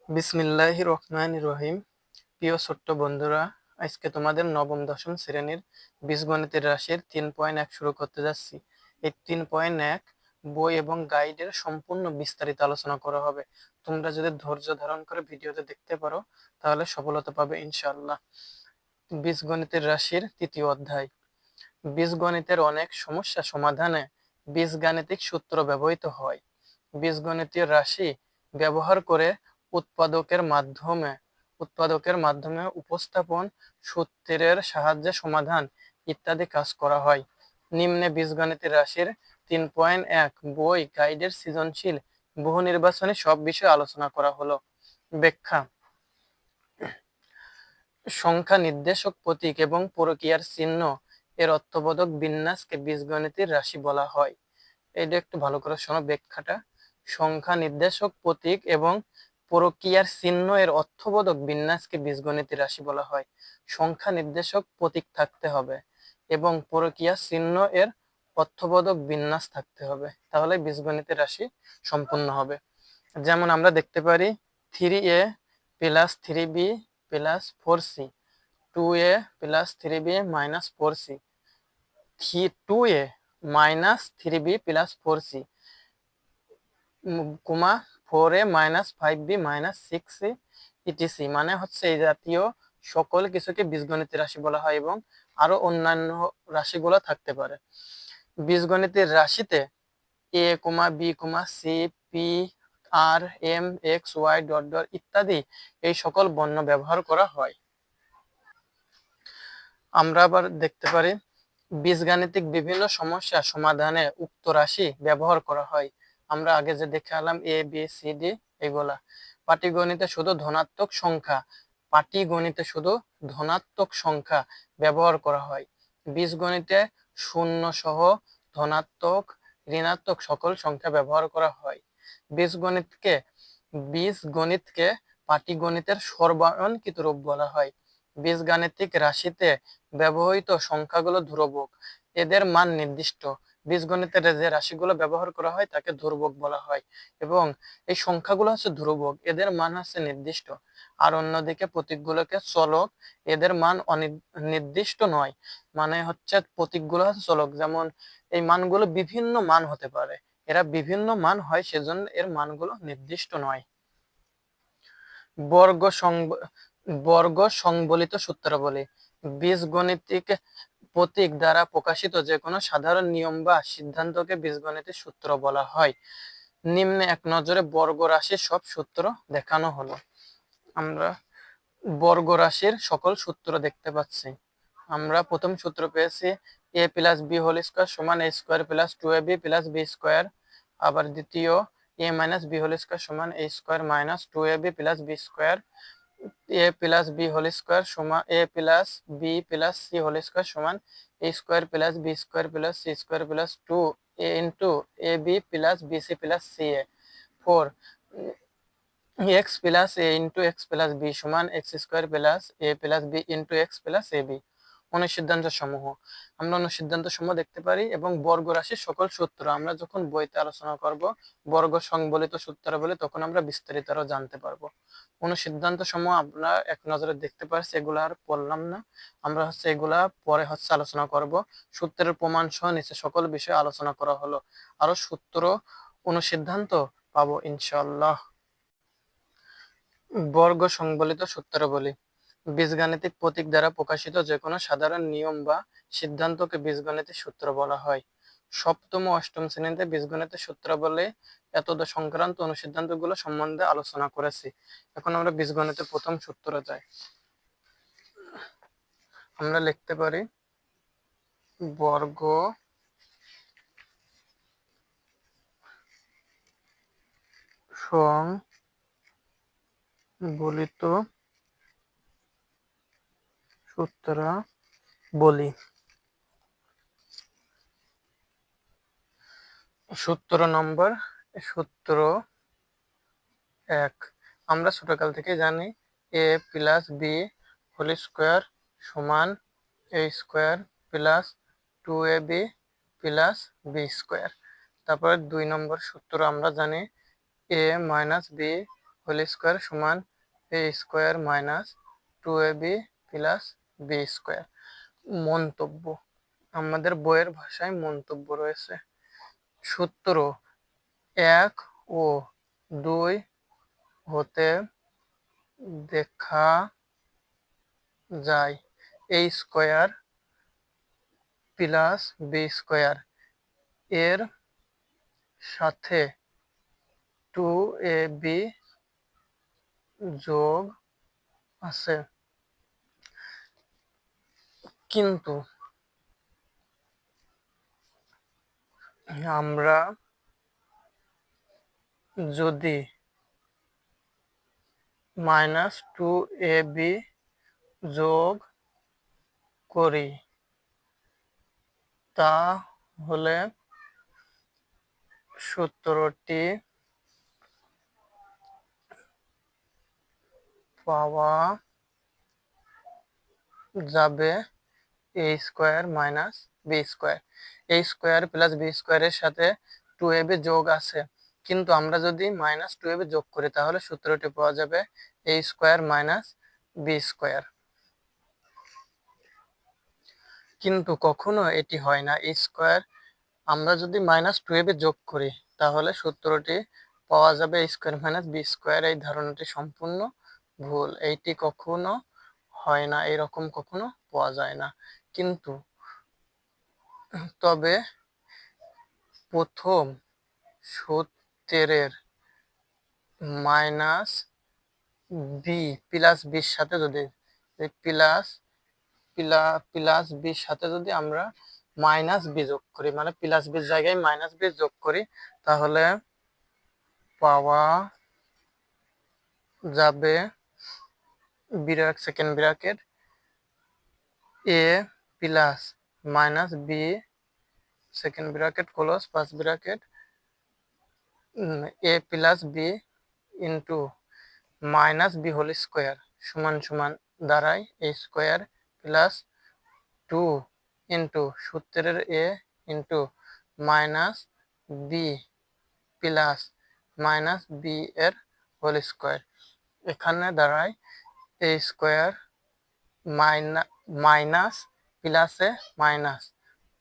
বিসমিল্লাহির রহমানির রহিম। প্রিয় ছোট্ট বন্ধুরা, আজকে তোমাদের নবম দশম শ্রেণীর বীজগণিতের রাশির 3.1 শুরু করতে যাচ্ছি। এই 3.1 বই এবং গাইডের সম্পূর্ণ বিস্তারিত আলোচনা করা হবে। তোমরা যদি ধৈর্য ধারণ করে ভিডিওতে দেখতে পারো তাহলে সফলতা পাবে ইনশাআল্লাহ। বীজগণিতের রাশির 3য় অধ্যায়। বীজগণিতের অনেক সমস্যা সমাধানে বীজগাণিতিক সূত্র ব্যবহৃত হয়। বীজগণিতীয় রাশি ব্যবহার করে উৎপাদকের মাধ্যমে উপস্থাপন, সূত্রের সাহায্যে সমাধান ইত্যাদি কাজ করা হয়। নিম্নে বীজগণিতের রাশির 3.1 বই গাইডের সৃজনশীল বহু নির্বাচনী সব বিষয়ে আলোচনা করা হলো। ব্যাখ্যা: সংখ্যা নির্দেশক প্রতীক এবং প্রক্রিয়ার চিহ্ন এর অর্থবোধক বিন্যাসকে বীজগণিতের রাশি বলা হয়। এটা একটু ভালো করে শোনো ব্যাখ্যাটা। সংখ্যা নির্দেশক প্রতীক এবং প্রক্রিয়ার চিহ্ন এর অর্থবোধক বিন্যাসকে বীজগণিতের রাশি বলা হয়। সংখ্যা নির্দেশক প্রতীক থাকতে হবে এবং প্রক্রিয়া চিহ্ন এর অর্থবোধক বিন্যাস থাকতে হবে, তাহলে বীজগণিতের রাশি সম্পূর্ণ হবে। যেমন আমরা দেখতে পারি 3a plus 3b plus 4c, 2a plus 3b minus 4c, 2a minus 3b plus 4c, 4a minus 5b minus 6c etc. মানে হচ্ছে এই জাতীয় সকল কিছুকে বীজগণিতের রাশি বলা হয় এবং আরো অন্যান্য রাশিগুলো থাকতে পারে। বীজগণিতের রাশিতে a B c p r m x y dot dot ইত্যাদি এই সকল বর্ণ ব্যবহার করা হয়। আমরা আবার দেখতে পারি বীজগাণিতিক বিভিন্ন সমস্যা সমাধানে উক্ত রাশি ব্যবহার করা হয়। আমরা আগে যে দেখে এলাম এ বি সি ডি এগুলা। পাটিগণিতে শুধু ধনাত্মক সংখ্যা ব্যবহার করা হয়। বীজগণিতে শূন্য সহ ধনাত্মক, ঋণাত্মক সকল সংখ্যা ব্যবহার করা হয়। বীজগণিতকে পাটিগণিতের সর্বাঙ্কিত রূপ বলা হয়। বীজগাণিতিক রাশিতে ব্যবহৃত সংখ্যাগুলো ধ্রুবক, এদের মান নির্দিষ্ট। বীজগণিতের যে রাশিগুলো ব্যবহার করা হয় তাকে ধ্রুবক বলা হয় এবং এই সংখ্যাগুলো হচ্ছে ধ্রুবক, এদের মান হচ্ছে নির্দিষ্ট। আর অন্যদিকে প্রতীকগুলোকে চলক, এদের মান নির্দিষ্ট নয়। মানে হচ্ছে প্রতীকগুলো হচ্ছে চলক, যেমন এই মানগুলো বিভিন্ন মান হতে পারে, এরা বিভিন্ন মান হয়, সেজন্য এর মানগুলো নির্দিষ্ট নয়। বর্গ বর্গ সংবলিত সূত্রাবলী। বীজগণিতিক প্রতীক দ্বারা প্রকাশিত যে কোনো সাধারণ নিয়ম বা সিদ্ধান্তকে বীজগণিতের সূত্র বলা হয়। নিম্নে এক নজরে বর্গ রাশির সব সূত্র দেখানো হলো। আমরা বর্গ রাশির সকল সূত্র দেখতে পাচ্ছি। আমরা প্রথম সূত্র পেয়েছি এ প্লাস বি হোল স্কোয়ার সমান এ square plus 2ab plus B square. আবার দ্বিতীয় a minus B whole square সমান এ square minus 2ab plus B square. A plus B whole square সমান এ plus B plus C whole square সমান এ square plus B square plus C square plus 2a into A B plus B C plus C a. 4 x plus a into x plus b সমান x square plus a plus B into x plus a b. অনুসিদ্ধান্ত সমূহ। আমরা অনুসিদ্ধান্ত সমূহ দেখতে পারি এবং বর্গ রাশির সকল সূত্র আমরা যখন বইতে আলোচনা করব বর্গ সংবলিত সূত্রাবলী, তখন আমরা বিস্তারিত আরো জানতে পারবো। অনুসিদ্ধান্ত সমূহ আমরা এক নজরে দেখতে পারছি, এগুলো আর পড়লাম না, আমরা এগুলা পরে আলোচনা করব। সূত্রের প্রমাণ সহ নিচে সকল বিষয়ে আলোচনা করা হলো। আরো সূত্র অনুসিদ্ধান্ত পাবো ইনশাআল্লাহ। বর্গ সংবলিত সূত্রাবলী। বীজগাণিতিক প্রতীক দ্বারা প্রকাশিত যে কোনো সাধারণ নিয়ম বা সিদ্ধান্তকে বীজগণিতের সূত্র বলা হয়। সপ্তম ও অষ্টম শ্রেণীতে বীজগণিতের সূত্রাবলী এতদ সংক্রান্ত অনুসিদ্ধান্তগুলো সম্বন্ধে আলোচনা করেছি। এখন আমরা বীজগণিতের প্রথম সূত্র যাই। আমরা লিখতে পারি বর্গ সংবলিত সূত্রাবলী। সূত্র 1। আমরা ছোটকাল থেকে জানি a plus B whole square সমান এ square plus 2ab plus B square. তারপরে 2 নম্বর সূত্র আমরা জানি a minus B whole square সমান এ square minus 2ab plus B square. মন্তব্য, আমাদের বইয়ের ভাষায় মন্তব্য রয়েছে। সূত্র 1 ও 2 হতে দেখা যায় এ স্কোয়ার প্লাস বি স্কোয়ার এর সাথে 2ab যোগ আছে, কিন্তু আমরা যদি -2ab যোগ করি তাহলে সূত্রটি পাওয়া যাবে এ square minus B square. A square plus B স্কোয়ারের সাথে 2ab যোগ আছে, কিন্তু আমরা যদি -2ab যোগ করি তাহলে সূত্রটি পাওয়া যাবে এ স্কোয়ার মাইনাস বি স্কোয়ার। কিন্তু কখনো এটি হয় না। এ স্কোয়ার আমরা যদি -2ab যোগ করি তাহলে সূত্রটি পাওয়া যাবে এ স্কোয়ার মাইনাস বি স্কোয়ার। এই ধারণাটি সম্পূর্ণ ভুল, এইটি কখনো হয় না, এরকম কখনো পাওয়া যায় না। কিন্তু তবে প্রথম সূত্রের মাইনাস বি প্লাস বির সাথে যদি প্লাস প্লাস বির সাথে যদি আমরা মাইনাস বি যোগ করি, মানে প্লাস বির জায়গায় মাইনাস বি যোগ করি, তাহলে পাওয়া যাবে second bracket a plus minus b second bracket close first bracket a plus B into minus B whole square সমান সমান দাঁড়ায় এ স্কোয়ার প্লাস 2 ইন্টু সূত্রের a into minus B plus minus b এর হোল স্কোয়ার। এখানে দাঁড়ায় a square minus প্লাসে minus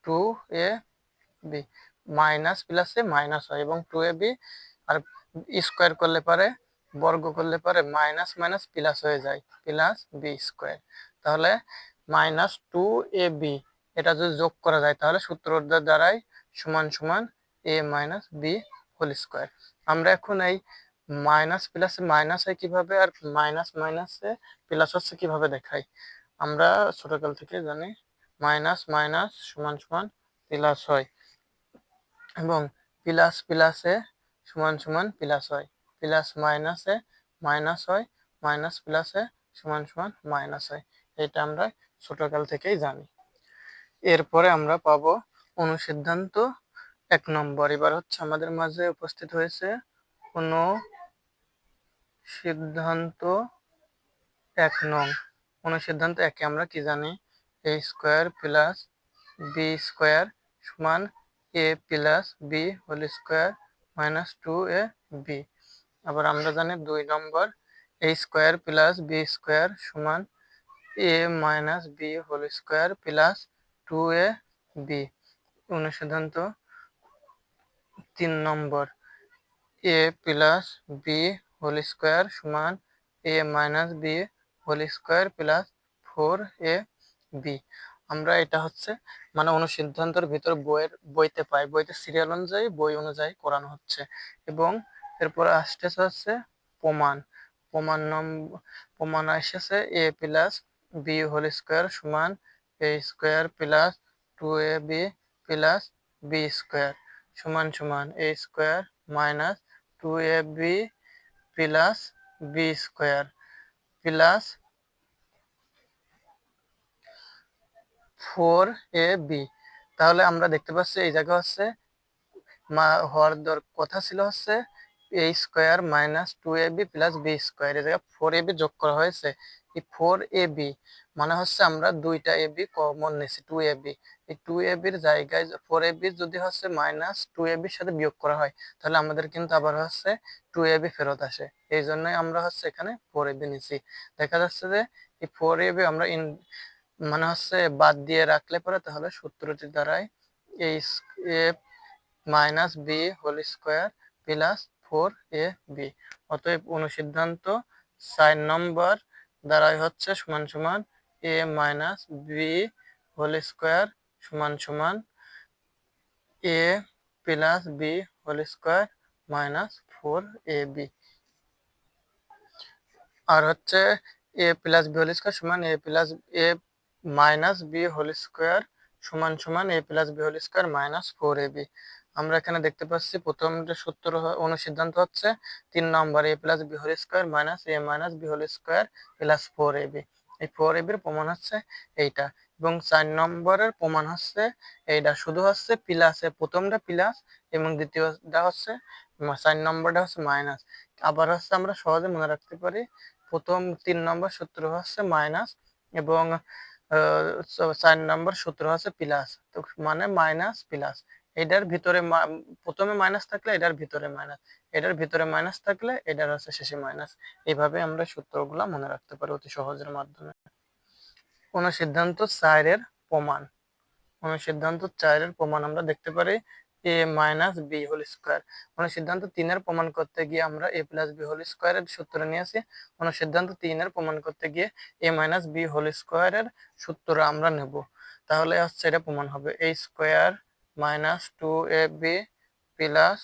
2ab minus প্লাসে minus হয় এবং 2ab আর স্কোয়ার করলে পারে বর্গ করলে পারে মাইনাস মাইনাস প্লাস হয়ে যায় প্লাস বি স্কোয়ার। তাহলে -2ab এটা যদি যোগ করা যায় তাহলে সূত্রটা দ্বারাই সমান সমান a minus B whole square. আমরা এখন এই মাইনাস প্লাসে মাইনাস হয় কিভাবে আর মাইনাস মাইনাসে প্লাস হচ্ছে কিভাবে দেখাই। আমরা ছোটকাল থেকে জানি মাইনাস মাইনাস সমান সমান প্লাস হয় এবং প্লাস প্লাসে সমান সমান প্লাস হয়, প্লাস মাইনাসে মাইনাস হয়, মাইনাস প্লাসে সমান সমান মাইনাস হয়। এটা আমরা ছোটকাল থেকেই জানি। এরপরে আমরা পাবো অনুসিদ্ধান্ত 1 নম্বর। এবার হচ্ছে আমাদের মাঝে উপস্থিত হয়েছে অনুসিদ্ধান্ত 1 নং। অনুসিদ্ধান্ত 1 আমরা কি জানি, a square plus B square সমান এ plus B whole square minus 2ab। আবার আমরা জানি 2 number, a square plus B square সমান এ minus B whole square plus 2ab। অনুসিদ্ধান্ত 3 number, a plus B whole square সমান এ minus B whole square plus 4ab। আমরা এটা হচ্ছে মানে অনুসিদ্ধান্তের ভিতর বইতে পাই, বইতে সিরিয়াল অনুযায়ী বই অনুযায়ী করানো হচ্ছে। এবং এরপর আসতেছে হচ্ছে প্রমাণ। প্রমাণ এসেছে a plus B whole square সমান এ square plus 2ab plus B square সমান সমান এ square minus 2ab plus B square plus 4ab। তাহলে আমরা দেখতে পাচ্ছি এই জায়গা হচ্ছে হওয়ার কথা ছিল হচ্ছে এ square minus 2ab plus B square, এই জায়গায় 4ab যোগ করা হয়েছে। এই 4ab মানে হচ্ছে আমরা দুইটা ab কমন নিয়েছি 2ab, এই 2ab এর জায়গায় 4ab যদি হচ্ছে মাইনাস 2ab এর সাথে বিয়োগ করা হয় তাহলে আমাদের কিন্তু আবার হচ্ছে 2ab ফেরত আসে, এই জন্যই আমরা হচ্ছে এখানে 4ab নিছি। দেখা যাচ্ছে যে এই 4ab আমরা মানে হচ্ছে বাদ দিয়ে রাখলে পরে তাহলে সূত্রটি দ্বারাই এই a minus B whole square plus 4ab, অতএব অনুসিদ্ধান্ত 4 নম্বর দ্বারাই হচ্ছে সমান সমান এ মাইনাস বি হোল স্কোয়ার সমান সমান এ plus B whole square minus 4ab। আর হচ্ছে a plus B whole square সমান এ প্লাস এ মাইনাস বি হোল স্কোয়ার সমান সমান এ plus B whole square minus 4ab। আমরা এখানে দেখতে পাচ্ছি প্রথম সূত্র অনুসিদ্ধান্ত হচ্ছে 3 number a plus B whole square minus A minus B whole square plus 4ab। এই 4ab এর প্রমাণ হচ্ছে এইটা, এবং 4 নম্বরের প্রমাণ হচ্ছে এইটা, শুধু হচ্ছে প্লাসে প্রথমটা প্লাস এবং দ্বিতীয়টা হচ্ছে 4 নম্বরটা হচ্ছে মাইনাস। আবার হচ্ছে আমরা সহজে মনে রাখতে পারি প্রথম 3 নম্বর সূত্র হচ্ছে মাইনাস এবং 4 নম্বর সূত্র হচ্ছে প্লাস, তো মানে মাইনাস প্লাস। এটার ভিতরে প্রথমে মাইনাস থাকলে এটার ভিতরে মাইনাস, এটার ভিতরে মাইনাস থাকলে এটার হচ্ছে শেষে মাইনাস। এইভাবে আমরা সূত্রগুলো মনে রাখতে পারি অতি সহজের মাধ্যমে। অনুসিদ্ধান্ত 4 এর প্রমাণ। অনুসিদ্ধান্ত 4 এর প্রমাণ আমরা দেখতে পারি এ মাইনাস বি হোল স্কোয়ার। অনুসিদ্ধান্ত 3 এর প্রমাণ করতে গিয়ে আমরা এ প্লাস বি হোল স্কোয়ারের সূত্র নিয়েছি, অনুসিদ্ধান্ত 3 এর প্রমাণ করতে গিয়ে এ মাইনাস বি হোল স্কোয়ারের সূত্র আমরা নেব, তাহলে হচ্ছে এটা প্রমাণ হবে এ square minus 2ab plus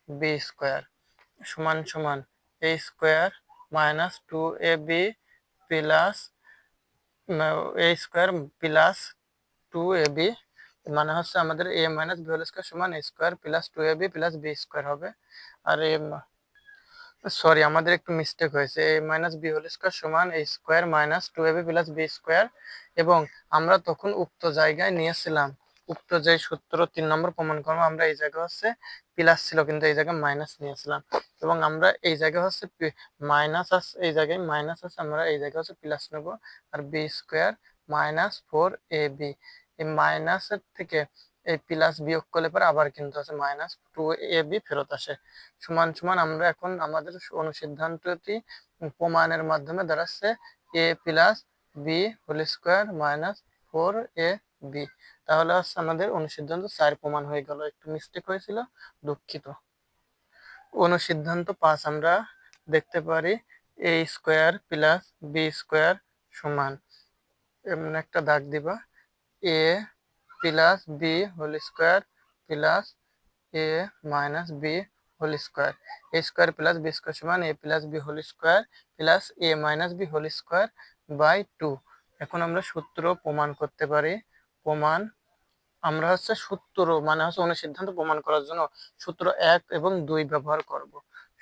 B square সমান সমান এ square minus 2ab plus a square plus 2ab, মানে হচ্ছে আমাদের a minus B whole square সমান a square plus 2ab plus B square হবে। আর সরি আমাদের একটু মিস্টেক হয়েছে, a minus B whole square সমান a square minus 2ab plus B square, এবং আমরা তখন উক্ত জায়গায় নিয়েছিলাম উক্ত যে সূত্র 3 নম্বর প্রমাণ করবো আমরা এই জায়গায় হচ্ছে প্লাস ছিল কিন্তু এই জায়গায় মাইনাস নিয়েছিলাম, এবং আমরা এই জায়গায় হচ্ছে মাইনাস আছে, এই জায়গায় মাইনাস আছে আমরা এই জায়গায় হচ্ছে প্লাস নেব। আর বি স্কোয়ার মাইনাস 4ab, এই মাইনাসের থেকে এই প্লাস বিয়োগ করলে পরে আবার কিন্তু আছে মাইনাস 2ab ফেরত আসে। সমান সমান আমরা এখন আমাদের অনুসিদ্ধান্তটি প্রমাণের মাধ্যমে দাঁড়াচ্ছে a plus B whole square minus 4ab। তাহলে হচ্ছে আমাদের অনুসিদ্ধান্ত 4 প্রমাণ হয়ে গেল, একটু মিস্টেক হয়েছিল, দুঃখিত। অনুসিদ্ধান্ত 5 আমরা দেখতে পারি a square plus B square সমান, এমন একটা দাগ দিবা a plus B whole square plus A minus B whole square, a square plus B square সমান এ plus B whole square plus A minus B whole square by 2। এখন আমরা সূত্র প্রমাণ করতে পারি। প্রমাণ আমরা হচ্ছে সূত্র মানে হচ্ছে অনুসিদ্ধান্ত প্রমাণ করার জন্য সূত্র 1 এবং 2 ব্যবহার করব।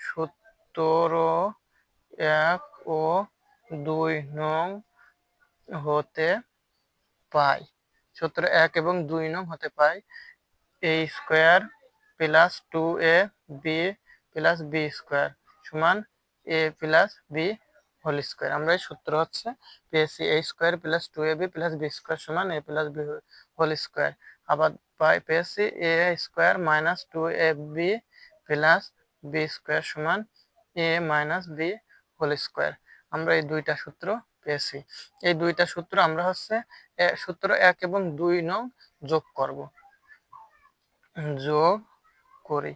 সূত্র 1 ও 2 নং হতে পাই, সূত্র 1 এবং 2 নং হতে পাই এ square plus 2ab plus B square সমান এ প্লাস বি হোল স্কোয়ার। আমরা এই সূত্র হচ্ছে পেয়েছি a square plus 2ab plus B square সমান এ প্লাস বি হোল স্কোয়ার। আবার পেয়েছি a square minus 2ab plus B square সমান এ মাইনাস বি হোল স্কোয়ার। আমরা এই দুইটা সূত্র পেয়েছি, এই দুইটা সূত্র আমরা হচ্ছে সূত্র 1 এবং 2 নং যোগ করব, যোগ করি।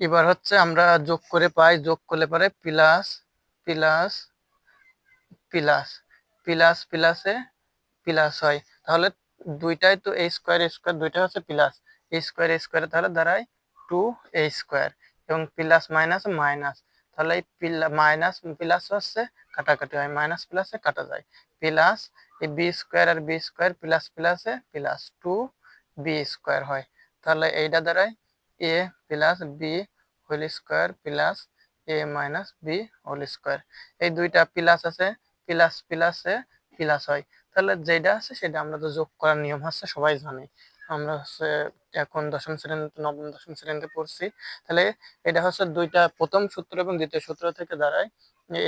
এবার হচ্ছে আমরা যোগ করে পাই, যোগ করলে পরে প্লাস প্লাস প্লাস প্লাস প্লাসে প্লাস হয়, তাহলে দুইটাই তো এ স্কোয়ার স্কোয়ার দুইটা হচ্ছে প্লাস, এ স্কোয়ার স্কোয়ার তাহলে দাঁড়ায় 2a স্কোয়ার এবং প্লাস মাইনাস মাইনাস, তাহলে এই মাইনাস প্লাস হচ্ছে কাটাকাটি হয়, মাইনাস প্লাসে কাটা যায়, প্লাস এই বি স্কোয়ার আর বি স্কোয়ার প্লাস প্লাসে প্লাস 2b স্কোয়ার হয়, তাহলে এইটা দাঁড়ায় a plus B whole square plus A minus B whole square. এই দুইটা প্লাস আছে, প্লাস প্লাসে প্লাস হয়, তাহলে যেটা আছে সেটা আমরা তো যোগ করার নিয়ম হচ্ছে সবাই জানে, আমরা হচ্ছে এখন দশম শ্রেণীতে নবম দশম শ্রেণীতে পড়ছি। তাহলে এটা হচ্ছে দুইটা প্রথম সূত্র এবং দ্বিতীয় সূত্র থেকে দাঁড়ায়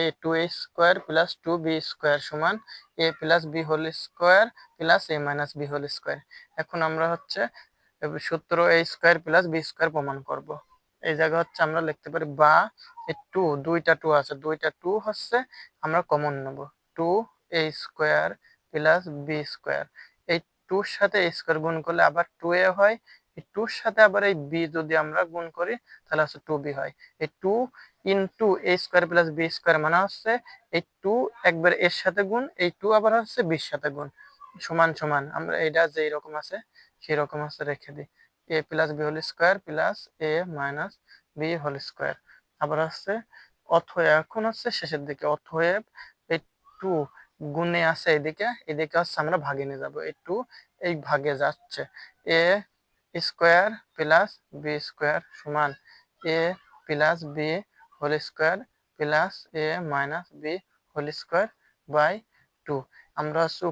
a two A square plus two b square সমান এ plus B whole square plus এ মাইনাস বি হোল স্কোয়ার। এখন আমরা হচ্ছে সূত্র a square plus B square প্রমাণ করব। এই জায়গা হচ্ছে আমরা লিখতে পারি বা এই টু, দুইটা টু আছে, দুইটা টু হচ্ছে আমরা কমন নেব, টু এ স্কোয়ার প্লাস বি স্কোয়ার। এই টুর সাথে এ স্কোয়ার গুণ করলে আবার টু এ হয়, এই টুর সাথে আবার এই বি যদি আমরা গুণ করি তাহলে হচ্ছে টু বি হয়। এই টু ইন্টু এ স্কোয়ার প্লাস বি স্কোয়ার মানে হচ্ছে এই টু একবার এর সাথে গুণ, এই টু আবার হচ্ছে বির সাথে গুণ, সমান সমান আমরা এটা যেই রকম আছে সেই রকম আছে রেখে দিই। A plus B whole square plus A minus B whole square. আবার হচ্ছে অতএব, এখন হচ্ছে শেষের দিকে অতএব এই টু গুণে আছে এদিকে, এদিকে হচ্ছে আমরা ভাগে নিয়ে যাবো, এই টু এই ভাগে যাচ্ছে, a square plus B square সমান এ plus B whole square plus A minus B whole square by two. আমরা হচ্ছে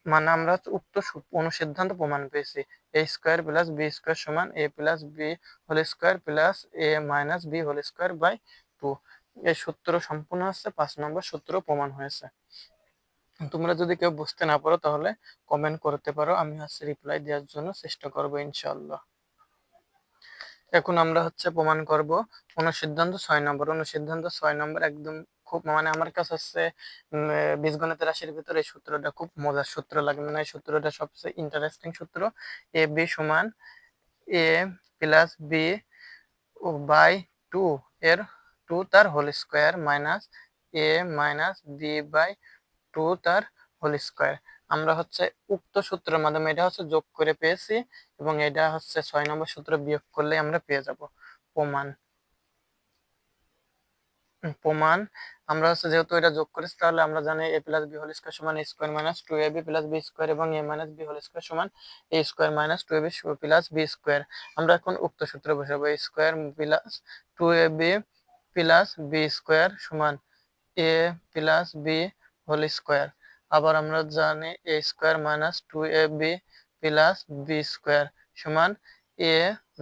মানে আমরা হচ্ছে উক্ত অনুসিদ্ধান্ত প্রমাণ পেয়েছি, a square plus B square সমান এ plus B whole square plus A minus B whole square by two. এই সূত্র সম্পূর্ণ হচ্ছে 5 নম্বর সূত্র প্রমাণ হয়েছে। তোমরা যদি কেউ বুঝতে না পারো তাহলে কমেন্ট করতে পারো, আমি হচ্ছে রিপ্লাই দেওয়ার জন্য চেষ্টা করবো ইনশাআল্লাহ। এখন আমরা হচ্ছে প্রমাণ করব অনুসিদ্ধান্ত 6 নম্বর। অনুসিদ্ধান্ত 6 নম্বর একদম খুব মানে আমার কাছে হচ্ছে বীজগণিতের রাশির ভিতরে এই সূত্রটা খুব মজার সূত্র লাগে, মানে এই সূত্রটা সবচেয়ে ইন্টারেস্টিং সূত্র। এ বি সমান এ প্লাস বি বাই টু এর টু তার whole square minus A minus B by two তার হোল স্কোয়ার। আমরা হচ্ছে উক্ত সূত্রের মাধ্যমে এটা হচ্ছে যোগ করে পেয়েছি এবং এটা হচ্ছে 6 নম্বর সূত্র বিয়োগ করলে আমরা পেয়ে যাব প্রমাণ। প্রমাণ আমরা হচ্ছে যেহেতু এটা যোগ করেছি তাহলে আমরা জানি a plus B whole square সমান এ square minus two A B plus B square এবং এ মাইনাস বি হোল স্কোয়ার সমান এ square minus two A B plus B square. আমরা এখন উক্ত সূত্র বসাবো, এ square plus two A B plus B square সমান এ plus B whole square. আবার আমরা জানি a square minus two A B plus B square সমান এ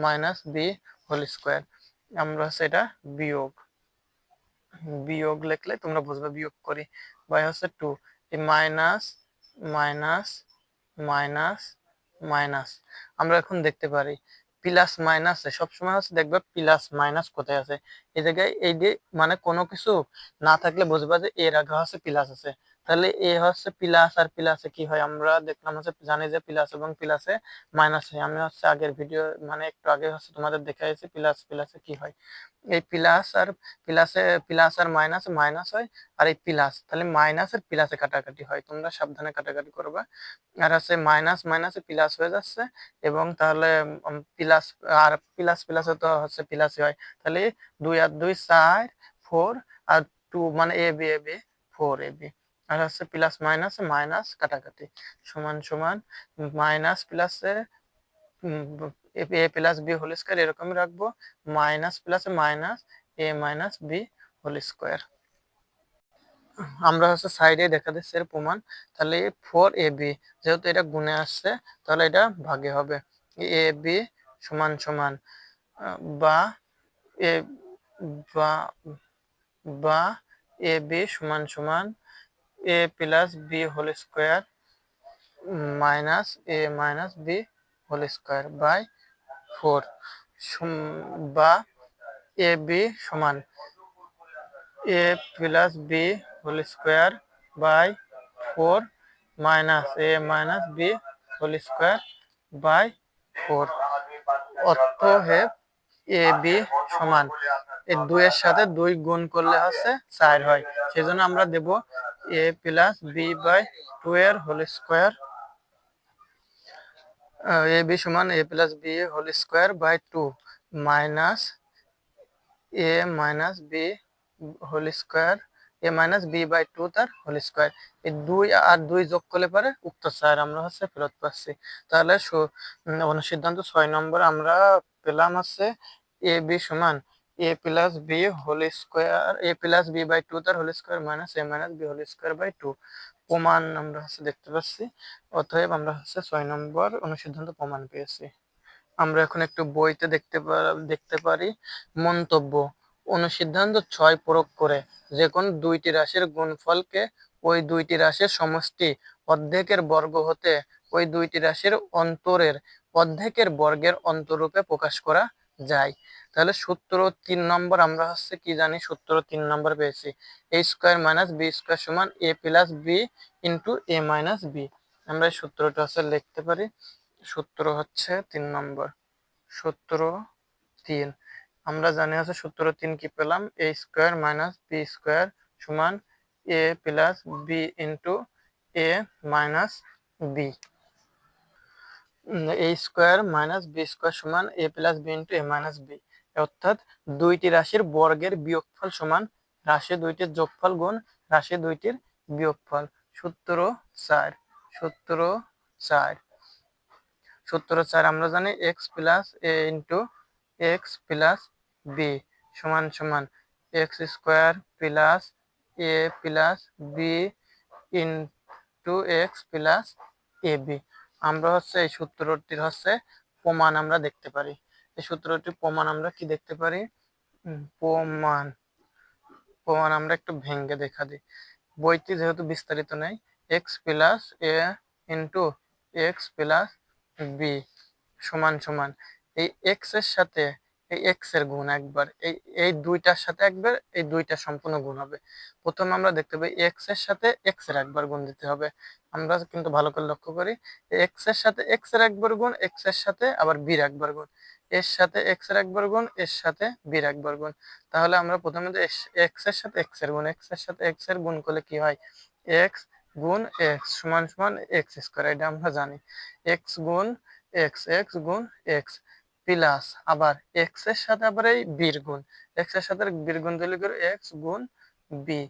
মাইনাস বি হোল স্কোয়ার। আমরা সেটা বিয়োগ বিয়োগ লিখলে তোমরা বুঝবে বিয়োগ করি, বাই হচ্ছে two minus minus minus minus. আমরা এখন দেখতে পারি প্লাস মাইনাস সবসময় হচ্ছে দেখবে প্লাস মাইনাস কোথায় আছে, এই জায়গায় এই যে মানে কোনো কিছু না থাকলে বুঝবা যে এর আগে হচ্ছে প্লাস আছে। তাহলে এ হচ্ছে প্লাস আর প্লাসে কি হয় আমরা দেখলাম হচ্ছে জানি যে প্লাস এবং প্লাসে মাইনাস হয়। আমি হচ্ছে আগের ভিডিও মানে একটু আগে হচ্ছে তোমাদের দেখাইছি প্লাস প্লাসে কি হয়, এই প্লাস আর প্লাস আর মাইনাস মাইনাস হয়, আর এই প্লাস তাহলে মাইনাস আর প্লাসে কাটাকাটি হয়, তোমরা সাবধানে কাটাকাটি করবা। আর আছে মাইনাস মাইনাসে প্লাস হয়ে যাচ্ছে এবং তাহলে প্লাস আর প্লাস প্লাসে তো হচ্ছে প্লাসই হয়, তাহলে 2 আর 2 4 4 আর 2 মানে A B A B 4 A B. আর হচ্ছে প্লাস মাইনাস মাইনাস কাটাকাটি সমান সমান মাইনাস প্লাসে এ প্লাস বি হোল স্কোয়ার এরকমই রাখবো, মাইনাস প্লাসে মাইনাস এ মাইনাস বি হোল স্কোয়ার। আমরা হচ্ছে সাইডে দেখা দিচ্ছে এর প্রমাণ, তাহলে 4ab যেহেতু এটা গুণে আসছে তাহলে এটা ভাগে হবে, এ বি সমান সমান বা এ বা বা এ বি সমান সমান এ plus B whole square minus A minus B whole square by 4 বা এ বি সমান এ plus B whole square by 4 minus A minus B whole square by 4। অতএব এ বি সমান এই 2 এর সাথে 2 গুণ করলে হচ্ছে 4 হয়, সেজন্য আমরা দেব এ প্লাস বি বাই 2 এর হোল স্কোয়ার, এ বি সমান এ plus B whole square by 2 minus A minus B whole square A minus B by 2 তার হোল স্কোয়ার। এই 2 আর 2 যোগ করলে পরে উক্ত 4 আমরা হচ্ছে ফেরত পাচ্ছি। তাহলে অনুসিদ্ধান্ত 6 নম্বর আমরা পেলাম হচ্ছে এ বি সমান এ plus B whole square, a plus B by two তার whole square minus A minus B whole square by two. প্রমাণ আমরা দেখতে পাচ্ছি, অতএব আমরা 6 নম্বর অনুসিদ্ধান্ত প্রমাণ পেয়েছি। আমরা এখন একটু বইতে দেখতে পারি মন্তব্য। অনুসিদ্ধান্ত 6 প্রয়োগ করে যে কোন দুইটি রাশির গুণফলকে ওই দুইটি রাশির সমষ্টি অর্ধেকের বর্গ হতে ওই দুইটি রাশির অন্তরের অর্ধেকের বর্গের অন্তরূপে প্রকাশ করা যায়। তাহলে সূত্র 3 নম্বর আমরা কি জানি, সূত্র 3 নম্বর পেয়েছি, a square minus B square সমান এ plus B into A minus B. আমরা এই সূত্রটা লিখতে পারি। সূত্র 3 নম্বর, সূত্র 3 আমরা জানি সূত্র 3 কি পেলাম, এ স্কোয়ার মাইনাস বি স্কোয়ার সমান এ plus B into A minus B. A square minus B square সমান এ plus B into A minus B, অর্থাৎ দুইটি রাশির বর্গের বিয়োগফল সমান রাশি দুইটির যোগফল গুণ রাশি দুইটির বিয়োগফল। সূত্র 4, সূত্র 4, সূত্র 4 আমরা জানি x plus a into x plus b সমান সমান x square plus a plus B into x plus a b. আমরা এই সূত্রটির প্রমাণ আমরা দেখতে পারি। এই সূত্রটির প্রমাণ আমরা কি দেখতে পারি, প্রমাণ আমরা একটু ভেঙে দেখা দিই। বইটি যেহেতু বিস্তারিত নেই, x plus a into x plus b সমান সমান এই এক্স এর সাথে এই এক্স এর গুণ একবার, এই দুইটার সাথে একবার, এই দুইটা সম্পূর্ণ গুণ হবে। প্রথমে আমরা দেখতে পাই এক্স এর সাথে এক্স এর একবার গুণ দিতে হবে। আমরা কিন্তু ভালো করে লক্ষ্য করি, এক্স এর সাথে এক্স এর একবার গুণ, এক্স এর সাথে আবার বির একবার গুণ, এর সাথে এক্স এর একবার গুণ, এর সাথে বির একবার গুণ। তাহলে আমরা প্রথমে এক্স এর সাথে এক্স এর গুণ, এক্স এর সাথে এক্স এর গুণ করলে কি হয়, এক্স গুণ এক্স সমান সমান এক্স স্কোয়ার, এটা আমরা জানি। এক্স গুণ এক্স, এক্স গুণ এক্স প্লাস আবার এক্স এর সাথে আবার এই বির গুণ, এক্স এর সাথে বির গুণ দিলে করে এক্স গুণ বি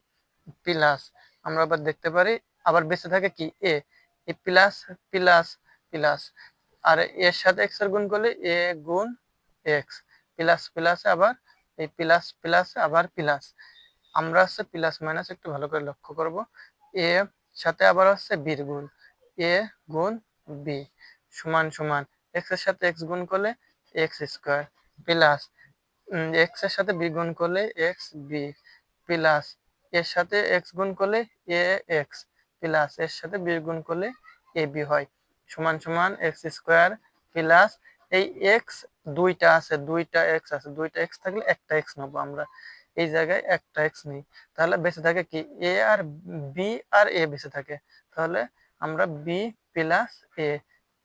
প্লাস আমরা আবার দেখতে পারি আবার বেঁচে থাকে কি এ প্লাস প্লাস প্লাস, আর এর সাথে এক্স এর গুণ করলে এ গুণ এক্স প্লাস প্লাস আবার এই প্লাস প্লাস আবার প্লাস। আমরা প্লাস মাইনাস একটু ভালো করে লক্ষ্য করব, এ সাথে আবার বির গুণ, এ গুণ বি সমান সমান এক্স এর সাথে এক্স গুণ করলে এক্স স্কোয়ার প্লাস এক্স এর সাথে বি গুণ করলে এক্স বি প্লাস এর সাথে এক্স গুণ করলে এ এক্স প্লাস এর সাথে বি গুণ করলে এ বি হয় সমান সমান এক্স স্কোয়ার প্লাস এই এক্স দুইটা আছে, দুইটা এক্স আছে, দুইটা এক্স থাকলে একটা এক্স নেবো আমরা, এই জায়গায় একটা এক্স নেই। তাহলে বেঁচে থাকে কি এ আর বি আর এ বেঁচে থাকে, তাহলে আমরা B plus a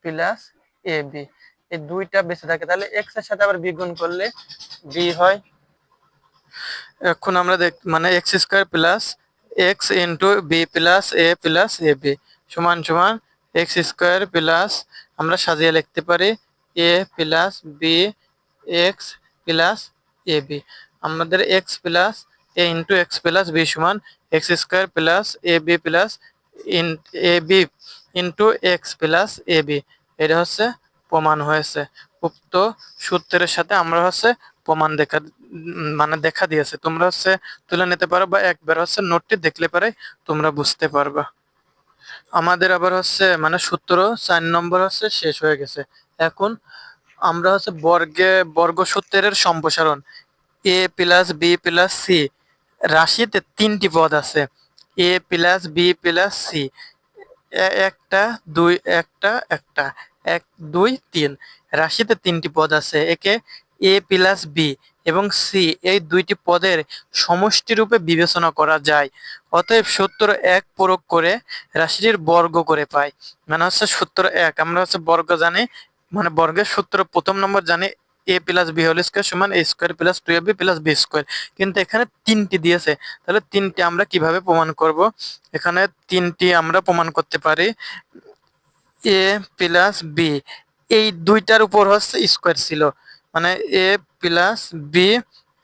plus a B এই দুইটা বেঁচে থাকে। তাহলে এক্স এর সাথে আবার বি গুণ করলে বি হয়। এখন আমরা মানে x square plus x into b plus a B সমান সমান এক্স স্কোয়ার প্লাস আমরা সাজিয়ে লিখতে পারি a plus b x plus a b. আমাদের x plus a into x plus b সমান x square plus a B plus a b into x plus a b. এটা প্রমাণ হয়েছে। উক্ত সূত্রের সাথে আমরা প্রমাণ দেখা দিয়েছে। তোমরা তুলে নিতে পারো বা একবার নোটটি দেখলে পরে তোমরা বুঝতে পারবা। আমাদের আবার মানে সূত্র 4 নম্বর শেষ হয়ে গেছে। এখন আমরা বর্গ সূত্রের সম্প্রসারণ এ প্লাস বি প্লাস সি রাশিতে 3টি পদ আছে, এ প্লাস বি প্লাস সি, একটা দুই একটা একটা 1 2 3 রাশিতে 3টি পদ আছে, একে এ প্লাস বি এবং সি এই দুইটি পদের সমষ্টি রূপে বিবেচনা করা যায়। অতএব সূত্র 1 প্রয়োগ করে রাশিটির বর্গ করে পাই। মানে সূত্র 1 আমরা বর্গ জানি, মানে বর্গের সূত্র প্রথম নম্বর জানি a plus B whole square সমান এ square plus 2ab plus B square, কিন্তু এখানে 3টি দিয়েছে, তাহলে 3টি আমরা কিভাবে প্রমাণ করব, এখানে 3টি আমরা প্রমাণ করতে পারি। এ প্লাস বি এই দুইটার উপর স্কোয়ার ছিল, মানে a plus B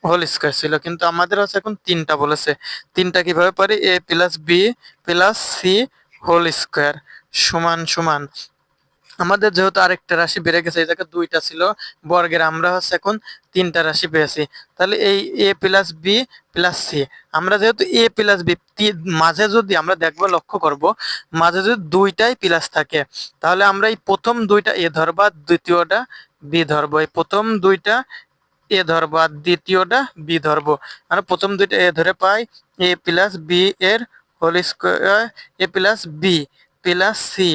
whole square ছিল, কিন্তু আমাদের এখন 3টা বলেছে। 3টা কিভাবে পারি, a plus B plus C whole square সমান সমান আমাদের যেহেতু আরেকটা রাশি বেড়ে গেছে, এই জায়গায় 2টা ছিল বর্গের, আমরা হচ্ছে এখন 3টা রাশি পেয়েছি। তাহলে এই a plus B plus C, আমরা যেহেতু a প্লাস বি মাঝে যদি আমরা দেখবো, লক্ষ্য করব মাঝে যদি 2টাই প্লাস থাকে, তাহলে আমরা এই প্রথম 2টা a ধরবো আর দ্বিতীয়টা b ধরবো। এই প্রথম 2টা a ধরবো আর দ্বিতীয়টা b ধরবো। আমরা প্রথম 2টা a ধরে পাই a প্লাস বি এর whole square, a plus B plus C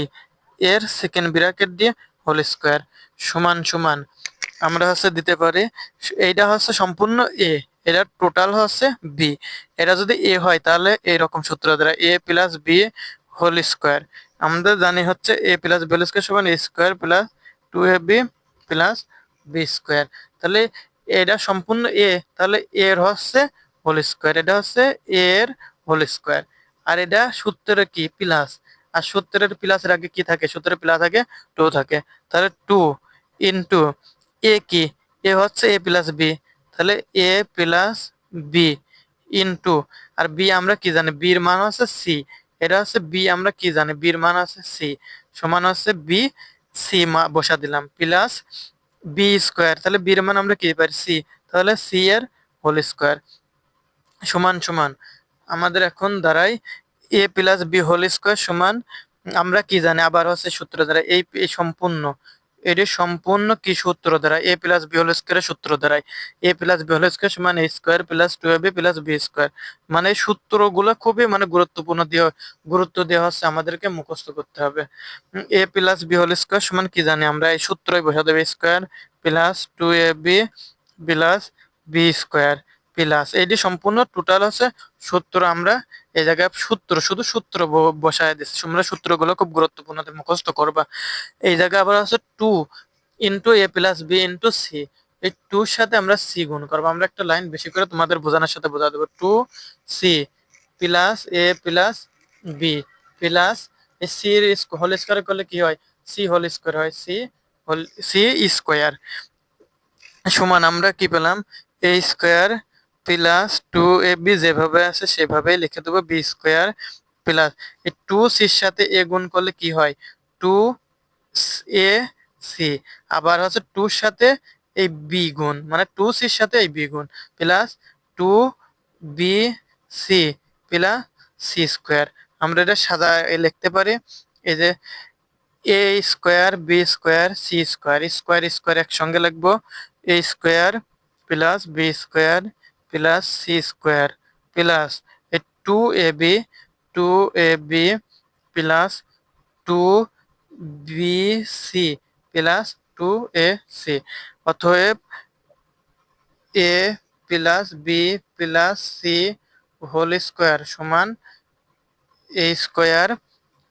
এর সেকেন্ড ব্র্যাকেট দিয়ে হোল স্কোয়ার সমান সমান আমরা হচ্ছে দিতে পারি, এইটা হচ্ছে সম্পূর্ণ এ, এটা টোটাল হচ্ছে বি। এটা যদি এ হয় তাহলে এইরকম সূত্র দ্বারা এ প্লাস বি হোল স্কোয়ার, আমরা জানি হচ্ছে a plus B whole square সমান এ square plus 2ab plus B square. তাহলে এটা সম্পূর্ণ এ, তাহলে এর হচ্ছে হোল স্কোয়ার, এটা হচ্ছে এর হোল স্কোয়ার। আর এটা সূত্রের কি প্লাস, আর সূত্রের প্লাসের আগে কি থাকে, সূত্রের প্লাস আগে 2 থাকে, তাহলে 2 ইন্টু এ কি, এ হচ্ছে এ প্লাস বি, তাহলে এ প্লাস বি ইন্টু, আর বি আমরা কি জানি, বির মান হচ্ছে সি, এটা হচ্ছে বি, আমরা কি জানি বির মান হচ্ছে সি, সমান হচ্ছে বি সি বসা দিলাম প্লাস বি স্কোয়ার, তাহলে বির মান আমরা কি পাই সি, তাহলে সি এর হোল স্কোয়ার সমান সমান আমাদের এখন দাঁড়ায় a plus B whole square সমান, আমরা কি জানি আবার হচ্ছে সূত্র দ্বারা এই সম্পূর্ণ, এটি সম্পূর্ণ কি সূত্র দ্বারা এ প্লাস বি হোল স্কোয়ারের সূত্র দ্বারাই a plus B whole square সমান এ square plus 2ab plus B square. মানে এই সূত্রগুলো খুবই মানে গুরুত্বপূর্ণ গুরুত্ব দেওয়া হচ্ছে, আমাদেরকে মুখস্থ করতে হবে। A plus B whole square সমান কি জানি আমরা, এই সূত্রই বসা দেবে square plus 2ab plus B square plus এইটি সম্পূর্ণ টোটাল হচ্ছে সূত্র। আমরা এই জায়গায় সূত্র শুধু সূত্র বসায় দিচ্ছি, তোমরা সূত্রগুলো খুব গুরুত্বপূর্ণ মুখস্থ করবা। এই জায়গায় আবার হচ্ছে 2 ইন্টু এ প্লাস বি ইন্টু সি, এই 2 সাথে আমরা সি গুণ করবো। আমরা একটা লাইন বেশি করে তোমাদের বোঝানোর সাথে বোঝা দেবো, 2c plus a plus B plus এই সি হোল স্কোয়ার করলে কি হয়, সি হোল স্কোয়ার হয়, সি স্কোয়ার সমান আমরা কি পেলাম, এ স্কোয়ার প্লাস 2ab যেভাবে আছে সেভাবেই লিখে দেবো বি স্কোয়ার প্লাস এই 2c-র সাথে এ গুণ করলে কি হয় 2a c, আবার হচ্ছে 2-র সাথে এই বি গুণ, মানে 2c-র সাথে এই বি গুণ plus 2bc plus C square. আমরা এটা সাদা লিখতে পারি, এই যে a square b square c square, square square একসঙ্গে লিখবো, a square plus B square plus C square plus এই 2ab plus 2bc plus 2ac, অতএব a plus B plus C whole square সমান এ square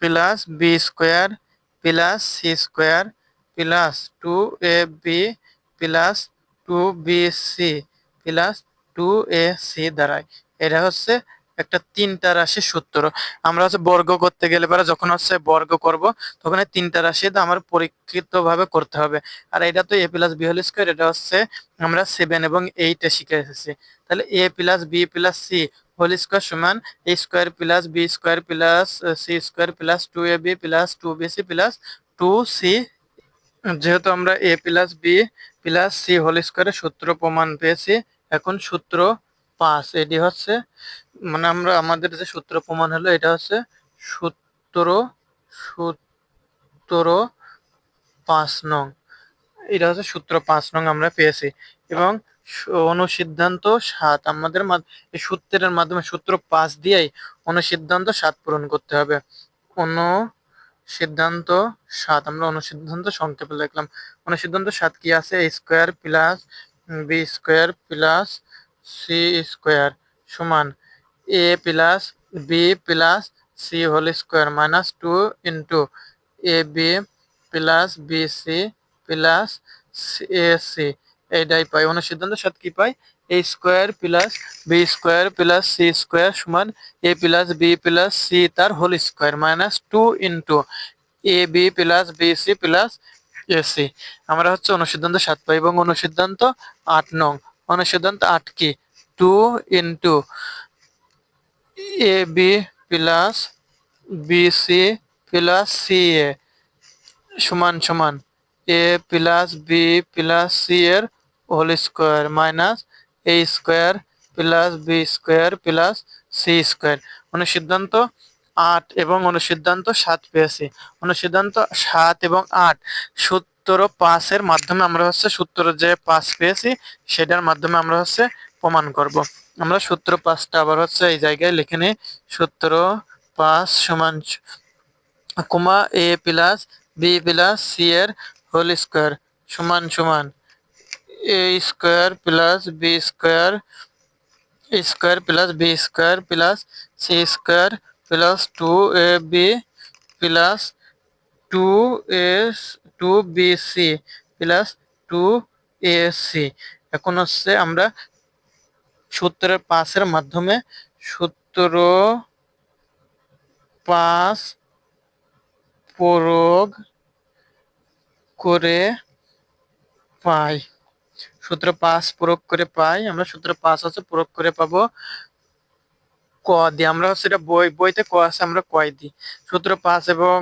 plus B square plus C square plus 2ab plus 2bc plus 2ac দাঁড়ায়। এটা হচ্ছে একটা 3টা রাশির সূত্র। আমরা হচ্ছে বর্গ করতে গেলে পরে যখন হচ্ছে বর্গ করব তখন এই 3টা রাশি আমার পরীক্ষিত ভাবে করতে হবে। আর এটা তো a plus B whole square, এটা হচ্ছে আমরা 7 এবং 8-এ শিখে এসেছি। তাহলে এ plus B plus C whole square সমান এ square plus B square plus C square plus 2ab plus 2bc plus 2c। যেহেতু আমরা a plus B plus C whole স্কোয়ারের সূত্র প্রমাণ পেয়েছি, এখন সূত্র 5, এটি হচ্ছে মানে আমরা আমাদের যে সূত্র প্রমাণ হলো এটা হচ্ছে সূত্র সূত্র 5 নং, এটা হচ্ছে সূত্র 5 নং আমরা পেয়েছি। এবং অনুসিদ্ধান্ত 7 আমাদের এই সূত্রের মাধ্যমে সূত্র 5 দিয়েই অনুসিদ্ধান্ত 7 পূরণ করতে হবে। অনুসিদ্ধান্ত 7 আমরা অনুসিদ্ধান্ত সংক্ষেপে লিখলাম। অনুসিদ্ধান্ত 7 কি আছে, A square plus B square plus C square সমান এ plus B plus C whole square minus 2 into A B plus B C plus A C, এইটাই পাই। অনুসিদ্ধান্ত 7 কি পাই, এ square plus B square plus C square সমান এ plus B plus C তার whole square minus 2 into A B plus B C plus A C. আমরা হচ্ছে অনুসিদ্ধান্ত 7 পাই। এবং অনুসিদ্ধান্ত 8 নং, অনুসিদ্ধান্ত 8 কি, 2 into A B plus B C plus C A সমান সমান এ প্লাস বি প্লাস সি এর whole square minus A square plus B square plus C square. অনুসিদ্ধান্ত 8 এবং অনুসিদ্ধান্ত 7 পেয়েছি। অনুসিদ্ধান্ত 7 এবং 8 সূত্র 5 এর মাধ্যমে আমরা সূত্র যে 5 পেয়েছি সেটার মাধ্যমে আমরা প্রমাণ করব। আমরা সূত্র 5টা আবার এই জায়গায় লিখে নিই। সূত্র 5 সমান comma A plus B plus C এর হোল স্কোয়ার সমান সমান এ square plus B square square plus B square plus C square plus 2ab plus 2bc plus 2ac। এখন আমরা সূত্রের 5 এর মাধ্যমে সূত্র 5 প্রয়োগ করে পাই। সূত্র 5 প্রয়োগ করে পাই। আমরা সূত্র 5 প্রয়োগ করে পাবো ক দিয়ে। আমরা এটা বইতে ক আছে, আমরা কয় দিই। সূত্র 5 এবং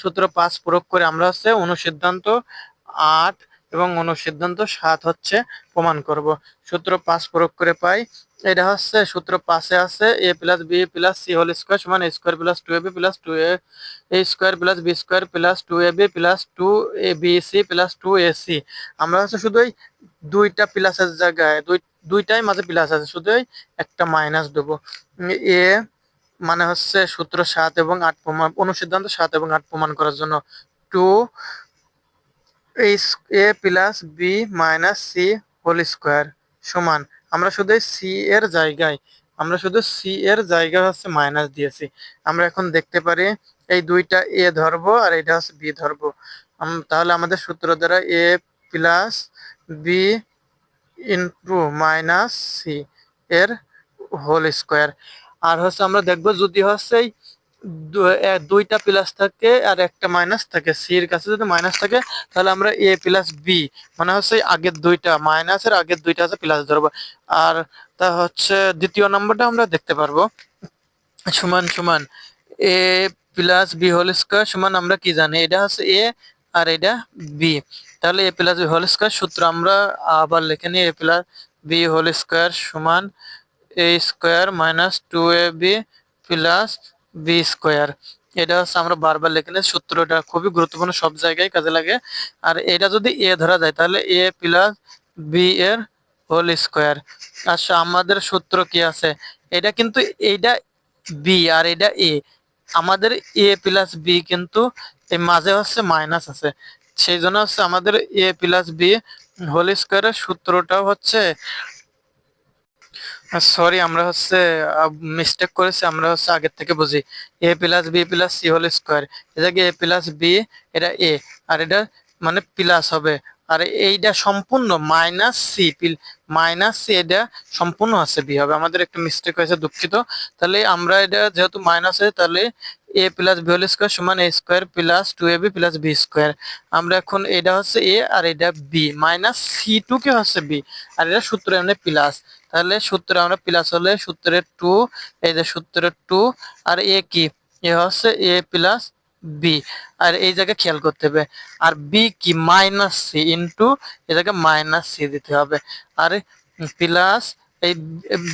সূত্র 5 প্রয়োগ করে আমরা অনুসিদ্ধান্ত 8 এবং অনুসিদ্ধান্ত 7 প্রমাণ করব। সূত্র 5 প্রয়োগ করে পাই, এটা সূত্র 5 আছে a plus B plus C whole square সমান a square plus 2ab plus 2a square plus B square plus 2ab plus 2abc plus 2ac। আমরা শুধু এই দুইটা প্লাসের জায়গায় দুইটাই মাঝে প্লাস আছে, শুধু একটা মাইনাস দেবো। এ মানে সূত্র 7 এবং 8 প্রমাণ, অনুসিদ্ধান্ত 7 এবং 8 প্রমাণ করার জন্য 2a plus B minus C whole square সমান আমরা শুধু সি এর জায়গায় মাইনাস দিয়েছি। আমরা এখন দেখতে পারি এই দুইটা এ ধরবো আর এটা বি ধরবো। তাহলে আমাদের সূত্র দ্বারা এ plus B into minus C এর হোল স্কোয়ার। আর আমরা দেখবো যদি এই দুইটা প্লাস থাকে আর একটা মাইনাস থাকে, সি এর কাছে যদি মাইনাস থাকে তাহলে আমরা এ প্লাস বি মানে আগের দুইটা মাইনাসের আগের দুইটা প্লাস ধরবো। আর তা দ্বিতীয় নম্বরটা আমরা দেখতে পারবো সমান সমান এ প্লাস বি হোল স্কোয়ার সমান আমরা কি জানি, এটা এ আর এটা বি। তাহলে এ প্লাস বি হোল স্কোয়ার সূত্র আমরা আবার লিখে নিই, A plus B whole square সমান এ square minus 2ab plus B square. এটা আমরা বারবার লিখে নিই, সূত্রটা খুবই গুরুত্বপূর্ণ, সব জায়গায় কাজে লাগে। আর এটা যদি এ ধরা যায় তাহলে এ প্লাস বি এর হোল স্কোয়ার। আচ্ছা, আমাদের সূত্র কি আছে, এটা কিন্তু এইটা বি আর এটা এ, আমাদের এ প্লাস বি কিন্তু এই মাঝে মাইনাস আছে, সেই জন্য আমাদের এ প্লাস বি হোল স্কোয়ারের সূত্রটাও সরি আমরা মিস্টেক করেছি, আমরা আগের থেকে বুঝি A plus B plus C whole square. এটাকে এ প্লাস বি, এটা এ আর এটা মানে প্লাস হবে, আর এইটা সম্পূর্ণ মাইনাস সি এটা সম্পূর্ণ বি হবে। আমাদের একটু মিস্টেক হয়েছে, দুঃখিত। তাহলে আমরা এটা যেহেতু মাইনাস হয় তাহলে এ প্লাস বি হোল স্কোয়ার সমান এ square plus 2ab plus B square. আমরা এখন এটা এ আর এটা বি মাইনাস সি টু কে বি আর এটা সূত্র এমনি প্লাস। তাহলে সূত্রে আমরা প্লাস হলে সূত্রের 2, এই যে সূত্রের 2 আর এ কি, এ এ প্লাস বি আর এই জায়গায় খেয়াল করতে হবে। আর বি কি মাইনাস সি ইন্টু এই জায়গায় মাইনাস সি দিতে হবে। আর প্লাস এই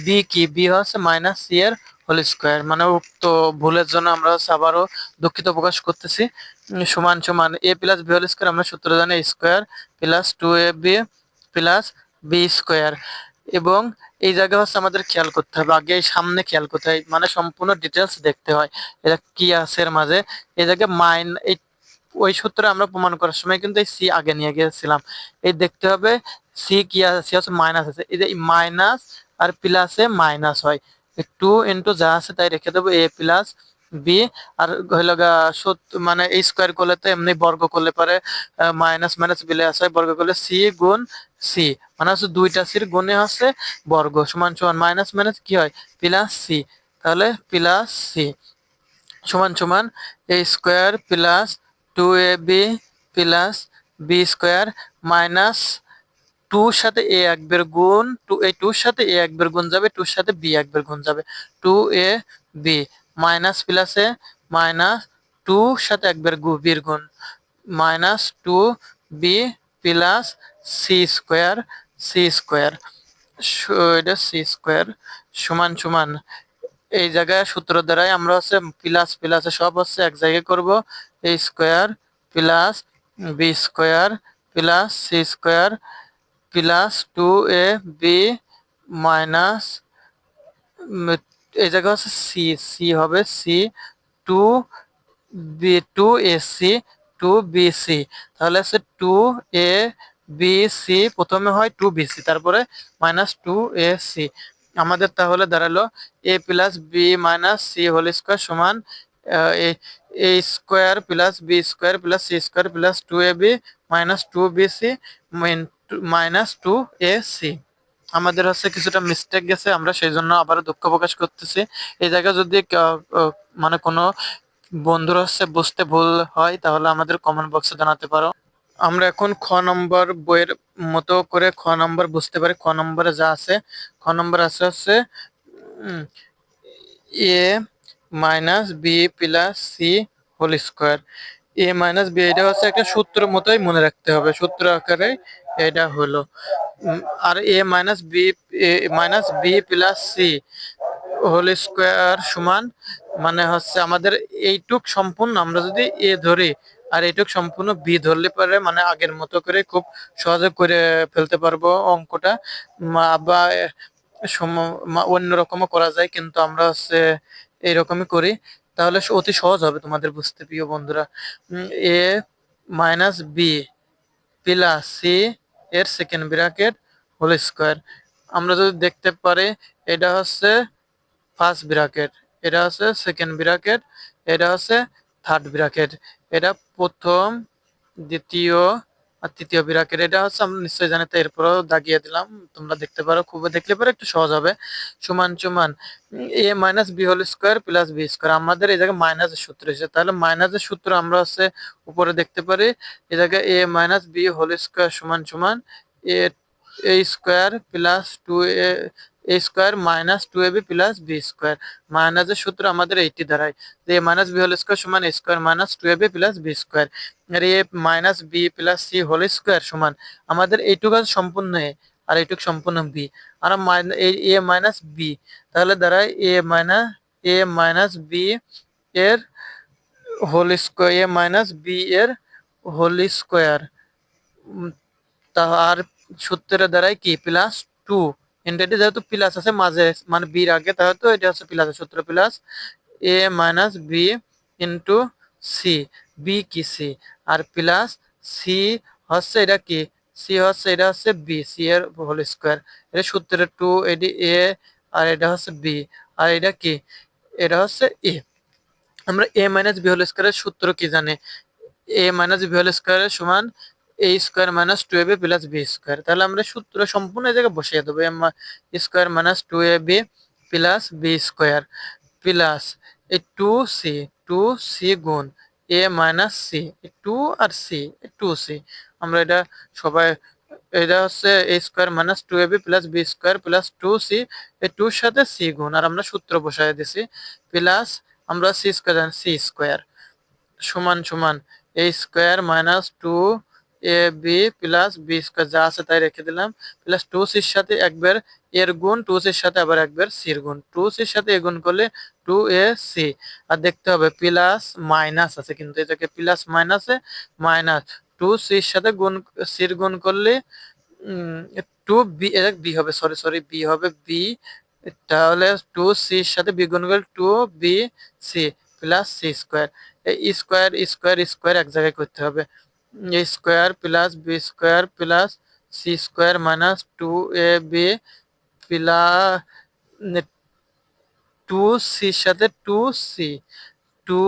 বি কি, বি মাইনাস সি এর হোল স্কোয়ার। মানে উক্ত ভুলের জন্য আমরা আবারও দুঃখিত প্রকাশ করতেছি। সমান সমান এ প্লাস বি হোল স্কোয়ার আমরা সূত্র জানি square plus 2ab plus B square. এবং এই জায়গায় আমাদের খেয়াল করতে হবে, আগে সামনে খেয়াল করতে হয়, মানে সম্পূর্ণ ডিটেলস দেখতে হয় এটা কি আছে এর মাঝে। এই জায়গায় এই ওই সূত্রে আমরা প্রমাণ করার সময় কিন্তু এই সি আগে নিয়ে গিয়েছিলাম। এই দেখতে হবে সি কি আছে, সি মাইনাস আছে, এই যে মাইনাস আর প্লাসে মাইনাস হয়, 2 ইন্টু যা আছে তাই রেখে দেবো এ প্লাস বি। আর হইল মানে এই স্কোয়ার করলে তো এমনি বর্গ করলে পারে মাইনাস মাইনাস বিলে আসে, বর্গ করলে সি গুণ সি মানে দুইটা সির গুণে বর্গ সমান সমান মাইনাস মাইনাস কি হয় প্লাস সি। তাহলে প্লাস সি সমান সমান এ square plus 2ab plus B square minus 2 সাথে এ একবার গুণ, এই 2 সাথে এ একবার গুণ যাবে, 2 সাথে বি একবার গুণ যাবে, 2ab মাইনাস প্লাসে মাইনাস টু সাথে একবার বির গুণ minus two B plus C square এটা সি স্কোয়ার সমান সমান এই জায়গায় সূত্র দ্বারাই আমরা হচ্ছে প্লাস প্লাস সব হচ্ছে এক জায়গায় করব A square plus B square plus C square plus two A B minus এই জায়গা হচ্ছে সি সি হবে C two B two A C two B C তাহলে হচ্ছে টু এ বি সি প্রথমে হয় টু বি সি তারপরে minus two A C আমাদের তাহলে দাঁড়ালো A plus B minus C whole square সমান এ square plus B square plus C square plus two A B minus two B C minus two A C আমাদের হচ্ছে কিছুটা mistake গেছে আমরা সেই জন্য আবারও দুঃখ প্রকাশ করতেছি এই জায়গায় যদি মানে কোনো বন্ধুরা হচ্ছে বুঝতে ভুল হয় তাহলে আমাদের কমেন্ট বক্সে জানাতে পারো আমরা এখন খ নম্বর বইয়ের মতো করে খ নম্বর বুঝতে পারি খ নম্বরে যা আছে খ নম্বর আছে হচ্ছে A minus B plus C whole square A minus B এটা হচ্ছে একটা সূত্র মতোই মনে রাখতে হবে সূত্র আকারে এটা হলো আর minus B plus C whole square সমান মানে হচ্ছে আমাদের এইটুক সম্পূর্ণ আমরা যদি এ ধরি আর এইটুক সম্পূর্ণ বি ধরলে পারে মানে আগের মতো করে খুব সহজে করে ফেলতে পারবো অঙ্কটা বা অন্যরকমও করা যায় কিন্তু আমরা হচ্ছে এইরকমই করি তাহলে অতি সহজ হবে তোমাদের বুঝতে প্রিয় বন্ধুরা এ মাইনাস বি প্লাস সি এর সেকেন্ড ব্র্যাকেট হোল স্কোয়ার আমরা যদি দেখতে পারি এটা হচ্ছে ফার্স্ট ব্র্যাকেট এটা হচ্ছে সেকেন্ড ব্র্যাকেট এটা হচ্ছে থার্ড ব্র্যাকেট এটা প্রথম দ্বিতীয় আর তৃতীয় ব্র্যাকেট এটা হচ্ছে আমরা নিশ্চয়ই জানি তো এরপরেও দাগিয়ে দিলাম তোমরা দেখতে পারো খুব দেখলে পরে একটু সহজ হবে সমান সমান এ minus B whole square plus B square আমাদের এই জায়গায় মাইনাসের সূত্র এসেছে তাহলে মাইনাসের সূত্র আমরা হচ্ছে উপরে দেখতে পারি এই জায়গায় A minus B whole square সমান সমান এ square plus two A square minus two A B plus B square মাইনাসের সূত্র আমাদের এইটি দাঁড়ায় যে A minus B whole square সমান এ square minus two A B plus B square আর A minus B plus C whole square সমান আমাদের এইটুক আছে সম্পূর্ণ এ আর এইটুক সম্পূর্ণ বি আর এ মাইনাস বি তাহলে দাঁড়ায় এ মাইনাস বি এর হোল স্কোয়ার এ মাইনাস বি এর হোল স্কোয়ার আর সূত্রের দ্বারাই কি প্লাস টু ইন্টারটি যেহেতু প্লাস আছে মাঝে মানে বির আগে তাহলে তো এটা হচ্ছে প্লাস সূত্র প্লাস এ minus B into C B কি সি আর প্লাস সি হচ্ছে এটা কি সি হচ্ছে এটা হচ্ছে বি সি এর হোল স্কোয়ার এটা সূত্রের টু এটি এ আর এটা হচ্ছে বি আর এটা কি এটা হচ্ছে এ আমরা এ মাইনাস বি হোল স্কোয়ারের সূত্র কি জানি এ মাইনাস বি হোল স্কোয়ারের সমান এ square minus two A B plus B square তাহলে আমরা সূত্র সম্পূর্ণ এই জায়গায় বসিয়ে দেবো square minus two A B plus B square plus এই টু সি গুণ এ মাইনাস সি টু আর সি টু সি আমরা এটা সবাই এটা হচ্ছে এ square minus two A B plus B square plus two C এই টুর সাথে সি গুণ আর আমরা সূত্র বসাই দিছি প্লাস আমরা সি স্কোয়ার সি স্কোয়ার সমান সমান এ square minus two A B plus B square যা আছে তাই রেখে দিলাম প্লাস টু সির সাথে একবার এর গুণ টু সির সাথে আবার একবার সির গুণ টু সির সাথে এ গুণ করলে টু এ সি আর দেখতে হবে প্লাস মাইনাস আছে কিন্তু এটাকে প্লাস মাইনাসে মাইনাস টু সির সাথে গুণ সির গুণ করলে টু বি বি হবে সরি বি হবে বি তাহলে টু সির সাথে বি গুণ করলে two B C plus C square এই স্কোয়ার স্কোয়ার স্কোয়ার এক জায়গায় করতে হবে এ square plus B square plus C square minus two A B plus two সির সাথে two C two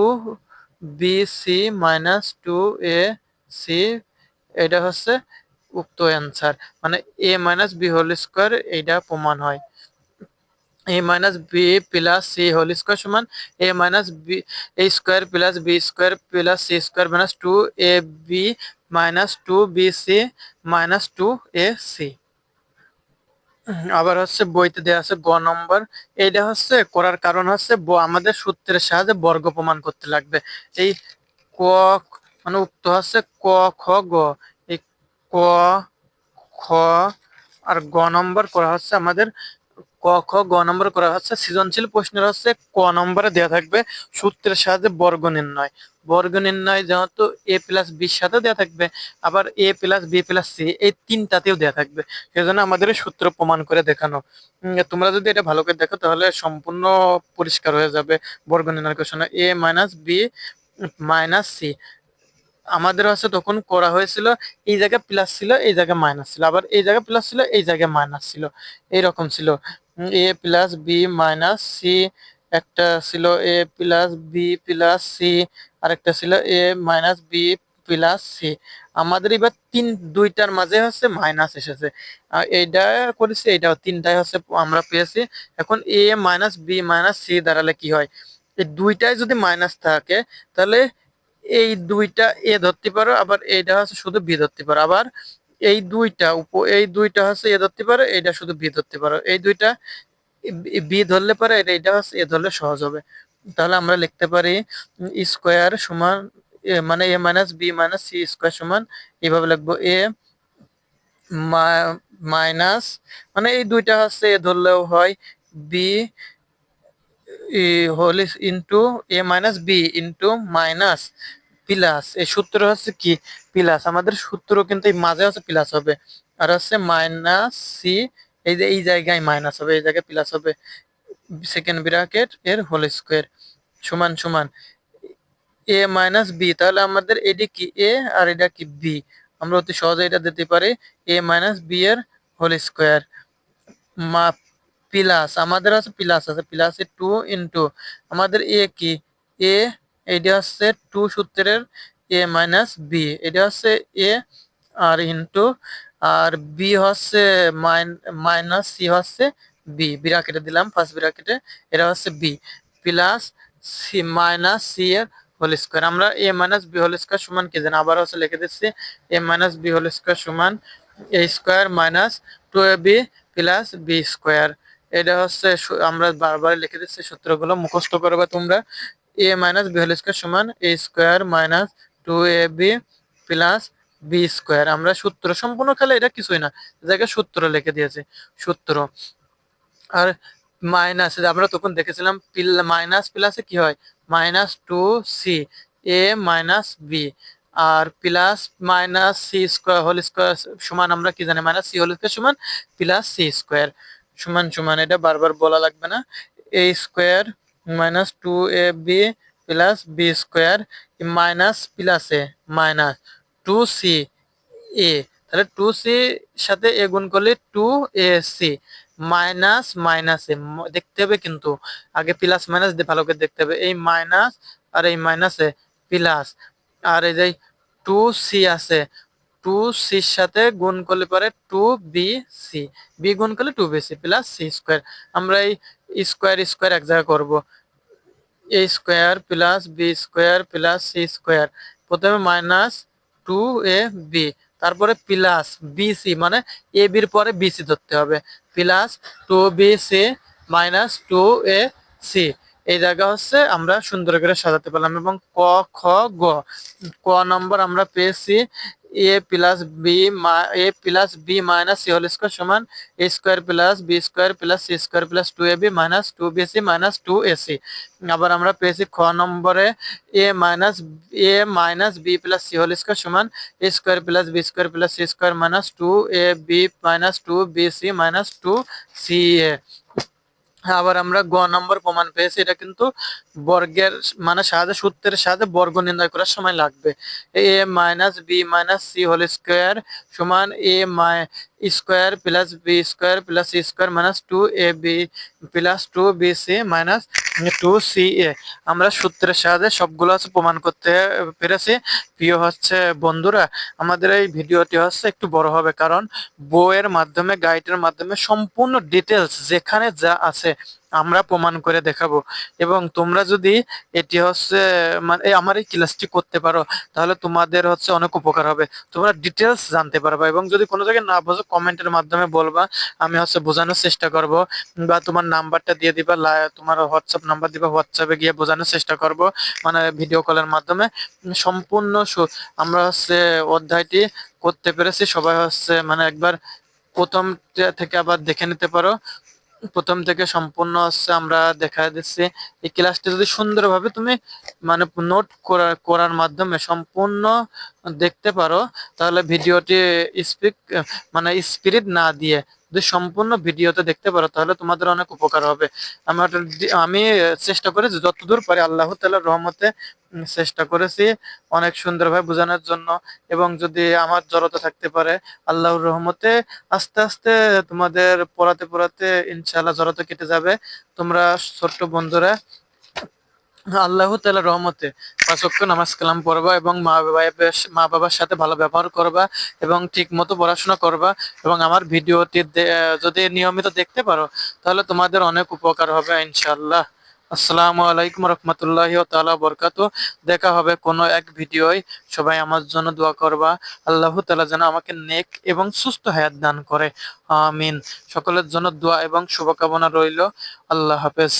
B C minus two A C এটা হচ্ছে উক্ত অ্যান্সার মানে A minus B whole square এইটা প্রমাণ হয় A minus B plus C whole square সমান এ minus B A square plus B square plus C square minus two A B minus two B C minus two A C আবার হচ্ছে বইতে দেওয়া আছে গ নম্বর। এইটা হচ্ছে করার কারণ হচ্ছে আমাদের সূত্রের সাহায্যে বর্গ প্রমাণ করতে লাগবে। এই ক মানে উক্ত হচ্ছে ক খ গ, এই ক খ আর গ নম্বর করা হচ্ছে আমাদের ক খ গ নম্বর করা হচ্ছে সৃজনশীল প্রশ্নের হচ্ছে ক নম্বরে দেওয়া থাকবে সূত্রের সাহায্যে বর্গ নির্ণয়। বর্গ নির্ণয় যেহেতু এ প্লাস বির সাথে দেওয়া থাকবে, আবার এ প্লাস বি প্লাস সি এই তিনটাতেও দেওয়া থাকবে, সেজন্য আমাদের এই সূত্র প্রমাণ করে দেখানো। তোমরা যদি এটা ভালো করে দেখো তাহলে সম্পূর্ণ পরিষ্কার হয়ে যাবে বর্গ নির্ণয় কোশ্চেন। এ মাইনাস বি মাইনাস সি আমাদের হচ্ছে তখন করা হয়েছিল এই জায়গায় প্লাস ছিল এই জায়গায় মাইনাস ছিল, আবার এই জায়গায় প্লাস ছিল এই জায়গায় মাইনাস ছিল, এইরকম ছিল। এ প্লাস বি মাইনাস সি একটা ছিল, এ প্লাস বি প্লাস সি আরেকটা ছিল, এ মাইনাস বি প্লাস সি। আমাদের এবার দুইটার মাঝে হচ্ছে মাইনাস এসেছে, এইটা করেছি, এইটাও তিনটাই হচ্ছে আমরা পেয়েছি। এখন এ মাইনাস বি মাইনাস সি দাঁড়ালে কি হয়, এই দুইটাই যদি মাইনাস থাকে তাহলে এই দুইটা এ ধরতে পারো, আবার এইটা হচ্ছে শুধু বি ধরতে পারো, আবার এই দুইটা হচ্ছে এ ধরতে পারো, এইটা শুধু বি ধরতে পারো, এই দুইটা বি ধরলে পারে, এইটা হচ্ছে এ ধরলে সহজ হবে। তাহলে আমরা লিখতে পারি স্কোয়ার সমান মানে A minus B minus C square সমান এইভাবে লিখবো এ মাইনাস মানে এই দুইটা হচ্ছে এ ধরলেও হয়, B whole into A minus B into minus plus, এই সূত্র হচ্ছে কি প্লাস, আমাদের সূত্র কিন্তু এই মাঝে হচ্ছে প্লাস হবে, আর হচ্ছে মাইনাস সি এই যে এই জায়গায় মাইনাস হবে, এই জায়গায় প্লাস হবে, সেকেন্ড ব্র্যাকেট এর হোল স্কোয়ার সমান সমান এ মাইনাস বি। তাহলে আমাদের এটি কি এ আর এটা কি বি, আমরা অতি সহজে এটা দিতে পারি এ মাইনাস বি এর হোল স্কোয়ার প্লাস, আমাদের আছে প্লাস আছে প্লাস এ টু ইন্টু আমাদের এ কি এ, এইটা হচ্ছে টু সূত্রের এ মাইনাস বি, এটা হচ্ছে এ আর ইন্টু আর বি হচ্ছে মাইনাস সি হচ্ছে বি, ব্র্যাকেটে দিলাম ফার্স্ট ব্র্যাকেটে, এটা হচ্ছে B plus C minus C এর হোল স্কোয়ার। আমরা A minus B whole square সমান কি জানি, আবার হচ্ছে লিখে দিচ্ছি A minus B whole square সমান এ square minus two A B plus B square. এটা হচ্ছে আমরা বারবার লিখে দিচ্ছি, সূত্রগুলো মুখস্থ করবে তোমরা। এ মাইনাস বি হোল স্কোয়ার সমান এ square minus two A B plus B square. আমরা সূত্র সম্পূর্ণ খেলে এটা কিছুই না, জায়গায় সূত্র লিখে দিয়েছে সূত্র। আর মাইনাস আমরা তখন দেখেছিলাম মাইনাস প্লাসে কি হয় minus two C A minus B, আর plus minus C square whole square সমান আমরা কি জানি মাইনাস সি হোল স্কোয়ার সমান প্লাস সি স্কোয়ার সমান সমান, এটা বারবার বলা লাগবে না, A square minus two A B plus B square minus প্লাসে মাইনাস টু সি এ, তাহলে টু সি সাথে এ গুণ করলে টু এ সি মাইনাস মাইনাসে দেখতে হবে, কিন্তু আগে প্লাস মাইনাস দিয়ে ভালো করে দেখতে হবে, এই মাইনাস আর এই মাইনাসে প্লাস, আর এই যে টু সি আছে টু সির সাথে গুণ করলে পরে টু বি সি, বি গুণ করলে two B C plus C square. আমরা এই স্কোয়ার স্কোয়ার এক জায়গায় করবো, A square plus B square plus C square, প্রথমে মাইনাস টু এ বি তারপরে প্লাস বি সি মানে এ বির পরে বি সি ধরতে হবে, plus two B C minus two A C. এই জায়গা হচ্ছে আমরা সুন্দর করে সাজাতে পারলাম। এবং ক খ গ, ক নম্বর আমরা পেয়েছি এ plus B minus C whole square সমান এ square plus B square plus C square plus two A B minus two B C minus two A C. আবার আমরা পেয়েছি খ নম্বরে A minus B plus C whole square সমান এ square plus B square plus C square minus two A B minus two B C minus two C A. আবার আমরা গ নম্বর প্রমাণ পেয়েছি, এটা কিন্তু বর্গের মানে সাহায্যে সূত্রের সাহায্যে বর্গ নির্ণয় করার সময় লাগবে। A minus B minus C whole square সমান এ square plus B square plus C square minus two A B plus two B C minus two C A. আমরা সূত্রের সাহায্যে সবগুলো হচ্ছে প্রমাণ করতে পেরেছি। প্রিয় হচ্ছে বন্ধুরা, আমাদের এই ভিডিওটি হচ্ছে একটু বড় হবে, কারণ বইয়ের মাধ্যমে গাইডের মাধ্যমে সম্পূর্ণ ডিটেলস যেখানে যা আছে আমরা প্রমাণ করে দেখাবো। এবং তোমরা যদি এটি হচ্ছে মানে আমার এই ক্লাসটি করতে পারো, তাহলে তোমাদের হচ্ছে অনেক উপকার হবে, তোমরা ডিটেলস জানতে পারবা। এবং যদি কোনো জায়গায় না বোঝো কমেন্টের মাধ্যমে বলবা, আমি হচ্ছে বোঝানোর চেষ্টা করব। বা তোমার নাম্বারটা দিয়ে দিবা, তোমার হোয়াটসঅ্যাপ নাম্বার দিবা, হোয়াটসঅ্যাপে গিয়ে বোঝানোর চেষ্টা করব, মানে ভিডিও কলের মাধ্যমে। সম্পূর্ণ আমরা হচ্ছে অধ্যায়টি করতে পেরেছি, সবাই হচ্ছে মানে একবার প্রথম থেকে আবার দেখে নিতে পারো। প্রথম থেকে সম্পূর্ণ হচ্ছে আমরা দেখা দিচ্ছি। এই ক্লাসটি যদি সুন্দরভাবে তুমি মানে নোট করার মাধ্যমে সম্পূর্ণ দেখতে পারো, তাহলে ভিডিওটি স্পিক মানে স্পিরিট না দিয়ে যদি সম্পূর্ণ ভিডিওতে দেখতে পারো, তাহলে তোমাদের অনেক উপকার হবে। আমি চেষ্টা করেছি যতদূর পারি, আল্লাহ তাআলার রহমতে চেষ্টা করেছি অনেক সুন্দরভাবে বোঝানোর জন্য। এবং যদি আমার জড়তা থাকতে পারে, আল্লাহর রহমতে আস্তে আস্তে তোমাদের পড়াতে পড়াতে ইনশাআল্লাহ জড়তা কেটে যাবে। তোমরা ছোট্ট বন্ধুরা আল্লাহ তাআলার রহমতে ৫ ওয়াক্ত নামাজ কালাম পড়বা এবং মা বাবার সাথে ভালো ব্যবহার করবা এবং ঠিক মতো পড়াশোনা করবা। এবং আমার ভিডিওটি যদি নিয়মিত দেখতে পারো, তাহলে তোমাদের অনেক উপকার হবে ইনশাআল্লাহ। আসসালামু আলাইকুম রহমতুল্লাহি তাআলা বরকাতু। দেখা হবে কোনো এক ভিডিওয়। সবাই আমার জন্য দোয়া করবা, আল্লাহ তাআলা যেন আমাকে নেক এবং সুস্থ হায়াত দান করে। আমিন। সকলের জন্য দোয়া এবং শুভকামনা রইল। আল্লাহ হাফেজ।